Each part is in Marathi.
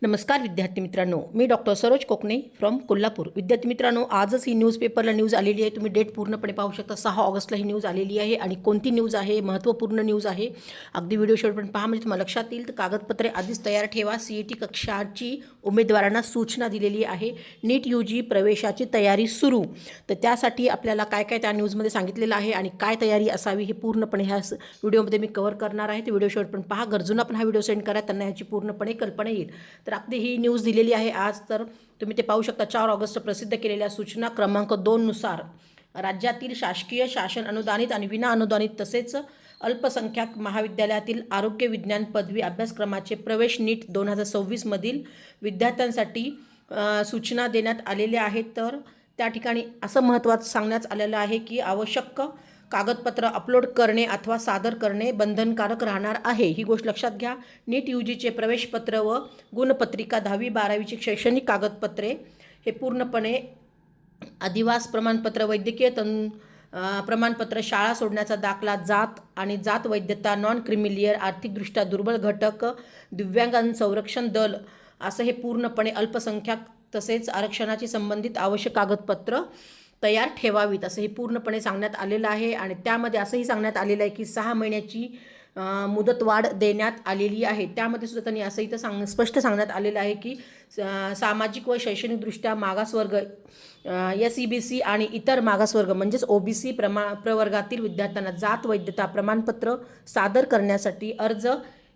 नमस्कार विद्यार्थी मित्रांनो, मी डॉक्टर सरोज कोकणे फ्रॉम कोल्हापूर। विद्यार्थी मित्रांनो, आजच ही न्यूजपेपरला न्यूज आलेली आहे। तुम्ही डेट पूर्णपणे पाहू शकता। 6 ऑगस्टला ही न्यूज आलेली आहे आणि कोणती न्यूज आहे, महत्त्वपूर्ण न्यूज आहे। अगदी व्हिडिओ शेवटपर्यंत पहा म्हणजे तुम्हाला लक्षात येईल। तर कागदपत्रे आधीच तयार ठेवा। CET कक्षाची उमेदवारांना सूचना दिलेली आहे। नीट UG प्रवेशाची तयारी सुरू। तर त्यासाठी आपल्याला काय काय त्या न्यूजमध्ये सांगितलेलं आहे आणि काय तयारी असावी हे पूर्णपणे ह्या व्हिडिओमध्ये मी कव्हर करणार आहे। तर व्हिडिओ शेवटपर्यंत पहा। गरजूंना पण हा व्हिडिओ सेंड करा, त्यांना ह्याची पूर्णपणे कल्पना येईल। तर अगदी ही न्यूज दिलेली आहे आज। तर तुम्ही ते पाहू शकता। 4 ऑगस्ट प्रसिद्ध केलेल्या सूचना क्रमांक 2 नुसार राज्यातील शासकीय, शासन अनुदानित आणि विना अनुदानित तसेच अल्पसंख्याक महाविद्यालयातील आरोग्य विज्ञान पदवी अभ्यासक्रमाचे प्रवेश नीट 2026 मधील विद्यार्थ्यांसाठी सूचना देण्यात आलेल्या आहेत। तर त्या ठिकाणी असं महत्त्वाचं सांगण्यात आलेलं आहे की आवश्यक कागदपत्र अपलोड करणे अथवा सादर करणे बंधनकारक राहणार आहे। ही गोष्ट लक्षात घ्या। नीट UGचे प्रवेशपत्र व गुणपत्रिका 10वी 12वीची शैक्षणिक कागदपत्रे हे पूर्णपणे अधिवास प्रमाणपत्र, वैद्यकीय प्रमाणपत्र, शाळा सोडण्याचा दाखला, जात आणि जात वैधता, नॉन क्रिमिलियर, आर्थिकदृष्ट्या दुर्बल घटक, दिव्यांग संरक्षण दल असं हे पूर्णपणे अल्पसंख्याक तसेच आरक्षणाशी संबंधित आवश्यक कागदपत्र तयार ठेवावीत असं हे पूर्णपणे सांगण्यात आलेलं आहे। आणि त्यामध्ये असंही सांगण्यात आलेलं आहे की 6 महिन्याची मुदतवाढ देण्यात आलेली आहे। त्यामध्ये सुद्धा त्यांनी असंही तर स्पष्ट सांगण्यात आलेलं आहे की सामाजिक व शैक्षणिकदृष्ट्या मागासवर्ग SEBC आणि इतर मागासवर्ग म्हणजेच OBC प्रवर्गातील विद्यार्थ्यांना जात वैधता प्रमाणपत्र सादर करण्यासाठी अर्ज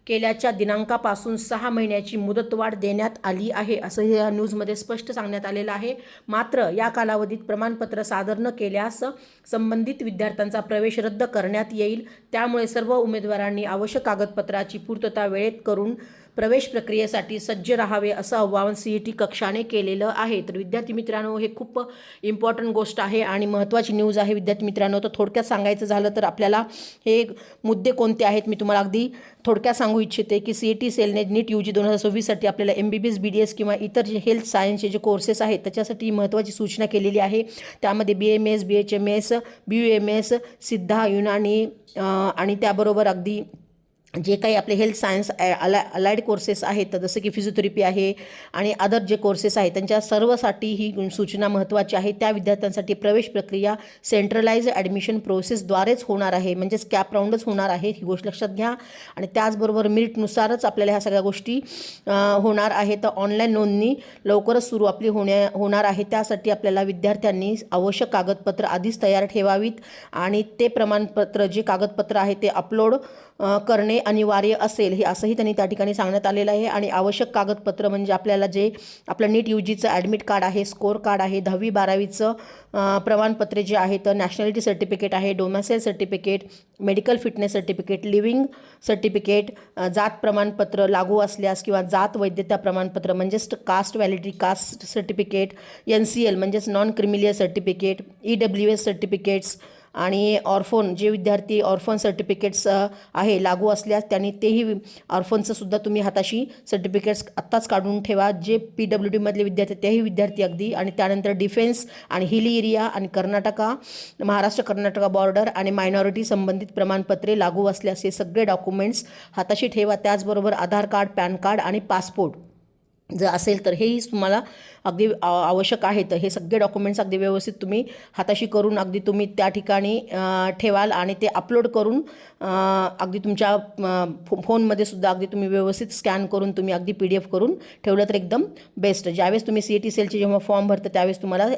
केल्याच्या दिनांकापासून 6 महिन्याची मुदतवाढ देण्यात आली आहे असं या न्यूजमध्ये स्पष्ट सांगण्यात आलेलं आहे। मात्र या कालावधीत प्रमाणपत्र सादर न केल्यास संबंधित विद्यार्थ्यांचा प्रवेश रद्द करण्यात येईल। त्यामुळे सर्व उमेदवारांनी आवश्यक कागदपत्राची पूर्तता वेळेत करून प्रवेश प्रक्रियेसाठी सज्ज राहावे असं आवाहन CET कक्षाने केलेलं आहे। तर विद्यार्थी मित्रांनो, हे खूप इम्पॉर्टंट गोष्ट आहे आणि महत्त्वाची न्यूज आहे विद्यार्थी मित्रांनो। तर थोडक्यात सांगायचं झालं तर आपल्याला हे मुद्दे कोणते आहेत मी तुम्हाला अगदी थोडक्यात सांगू इच्छिते की CET सेलने नीट UG 2026साठी आपल्याला MBBS BDS किंवा इतर जे हेल्थ सायन्सचे जे कोर्सेस आहेत त्याच्यासाठी महत्त्वाची सूचना केलेली आहे। त्यामध्ये BMS, BHMS, BUMS, सिद्धा, युनानी आणि त्याबरोबर अगदी जे काही आपले हेल्थ सायन्स अलाइड कोर्सेस आहेत तर जसं की फिजिओथेरपी आहे आणि अदर जे कोर्सेस आहेत त्यांच्या सर्वसाठी ही सूचना महत्त्वाची आहे। त्या विद्यार्थ्यांसाठी प्रवेश प्रक्रिया सेंट्रलाइज ॲडमिशन प्रोसेसद्वारेच होणार आहे, म्हणजेच कॅप राऊंडच होणार आहे, ही गोष्ट लक्षात घ्या। आणि त्याचबरोबर मेरिटनुसारच आपल्याला ह्या सगळ्या गोष्टी होणार आहेत। तर ऑनलाईन नोंदणी लवकरच सुरू आपली होणार आहे। त्यासाठी आपल्याला विद्यार्थ्यांनी आवश्यक कागदपत्र आधीच तयार ठेवावीत आणि ते प्रमाणपत्र जे कागदपत्र आहे ते अपलोड करणे अनिवार्य असेल हे असंही त्यांनी त्या ठिकाणी सांगण्यात आलेलं आहे। आणि आवश्यक कागदपत्र म्हणजे आपल्याला जे आपलं नीट UGचं ॲडमिट कार्ड आहे, स्कोअर कार्ड आहे, 10वी 12वीचं प्रमाणपत्रे जे आहेत, नॅशनॅलिटी सर्टिफिकेट आहे, domicile certificate, medical fitness certificate, living certificate, जात प्रमाणपत्र लागू असल्यास किंवा जात वैधता प्रमाणपत्र म्हणजेच caste validity caste certificate, NCL म्हणजेच non creamy layer certificate, EWS certificates आणि ऑर्फोन जे विद्यार्थी ऑर्फन सर्टिफिकेट्स आहे लागू असल्यास त्यांनी तेही ऑर्फनचं सुद्धा तुम्ही हाताशी सर्टिफिकेट्स आत्ताच काढून ठेवा। जे PWD मधले विद्यार्थी तेही विद्यार्थी अगदी। आणि त्यानंतर डिफेन्स आणि हिली एरिया आणि महाराष्ट्र कर्नाटका बॉर्डर आणि मायनॉरिटी संबंधित प्रमाणपत्रे लागू असल्यास हे सगळे डॉक्युमेंट्स हाताशी ठेवा। त्याचबरोबर आधार कार्ड, पॅन कार्ड आणि पासपोर्ट जर असेल तर हेही तुम्हाला अगदी आवश्यक आहे। तर हे सगळे डॉक्युमेंट्स अगदी व्यवस्थित तुम्ही हाताशी करून अगदी तुम्ही त्या ठिकाणी ठेवाल आणि ते अपलोड करून अगदी तुमच्या फोनमध्ये सुद्धा अगदी तुम्ही व्यवस्थित स्कॅन करून तुम्ही अगदी PDF करून ठेवलं तर एकदम बेस्ट। ज्यावेळेस तुम्ही CET सेलचे जेव्हा फॉर्म भरता त्यावेळेस तुम्हाला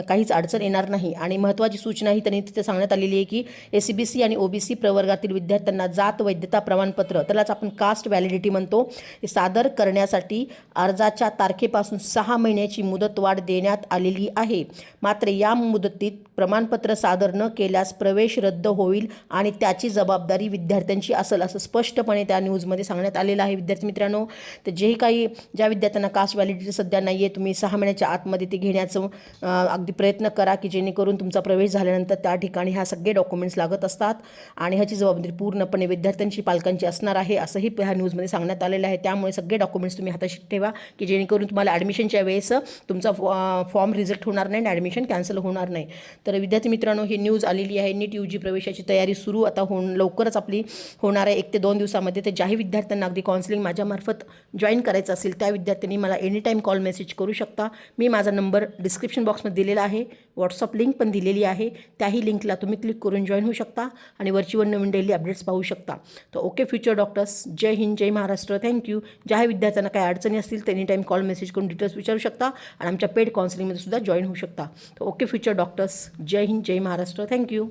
काहीच अडचण येणार नाही। आणि महत्त्वाची सूचना ही त्यांनी तिथे सांगण्यात आलेली आहे की SEBC आणि OBC प्रवर्गातील विद्यार्थ्यांना जात वैधता प्रमाणपत्र, त्यालाच आपण कास्ट व्हॅलिडिटी म्हणतो, हे सादर करण्यासाठी अर्जाच्या तारखेपासून 6 महिन्याची मुदतवाढ देण्यात आलेली आहे। मात्र या मुदतीत प्रमाणपत्र सादर न केल्यास प्रवेश रद्द होईल आणि त्याची जबाबदारी विद्यार्थ्यांची असेल असं स्पष्टपणे त्या न्यूजमध्ये सांगण्यात आलेलं आहे। विद्यार्थी मित्रांनो, तर जे काही ज्या विद्यार्थ्यांना कास्ट व्हॅलिडिटी सध्या नाही आहे तुम्ही 6 महिन्याच्या आतमध्ये ते घेण्याचं अगदी प्रयत्न करा की जेणेकरून तुमचा प्रवेश झाल्यानंतर त्या ठिकाणी ह्या सगळे डॉक्युमेंट्स लागत असतात आणि ह्याची जबाबदारी पूर्णपणे विद्यार्थ्यांची पालकांची असणार आहे असंही ह्या न्यूजमध्ये सांगण्यात आलेलं आहे। त्यामुळे सगळे डॉक्युमेंट्स तुम्ही हाताशी ठेवा की जेणेकरून तुम्हाला ॲडमिशनच्या वेळेस तुमचा फॉर्म रिजेक्ट होणार नाही आणि ॲडमिशन कॅन्सल होणार नाही. तर विद्यार्थी मित्रांनो, ही न्यूज आलेली आहे. नीट UG प्रवेशाची तयारी सुरू आता लवकरच आपली होणार आहे 1 ते 2 दिवसामध्ये. तर ज्याही विद्यार्थ्यांना अगदी काउन्सिलिंग माझ्यामार्फत जॉईन करायचं असेल त्या विद्यार्थ्यांनी मला एनी टाईम कॉल मेसेज करू शकता. मी माझा नंबर डिस्क्रिप्शन बॉक्समध्ये दिलेला आहे, व्हॉट्सअप लिंक पण दिलेली आहे. त्याही लिंकला तुम्ही क्लिक करून जॉईन होऊ शकता आणि वरचीवर नवीन डेली अपडेट्स पाहू शकता. तर ओके फ्युचर डॉक्टर्स, जय हिंद, जय महाराष्ट्र, थँक्यू. ज्याही विद्यार्थ्यांना काही अडचणी असतील तर एनी टाईम कॉल मेसेज करून डिटेल्स विचारू शकता आणि आमच्या पेड काउन्सिलिंगमध्ये सुद्धा जॉईन होऊ शकता. तर ओके फ्युचर डॉक्टर्स, जय हिंद, जय महाराष्ट्र, थँक्यू.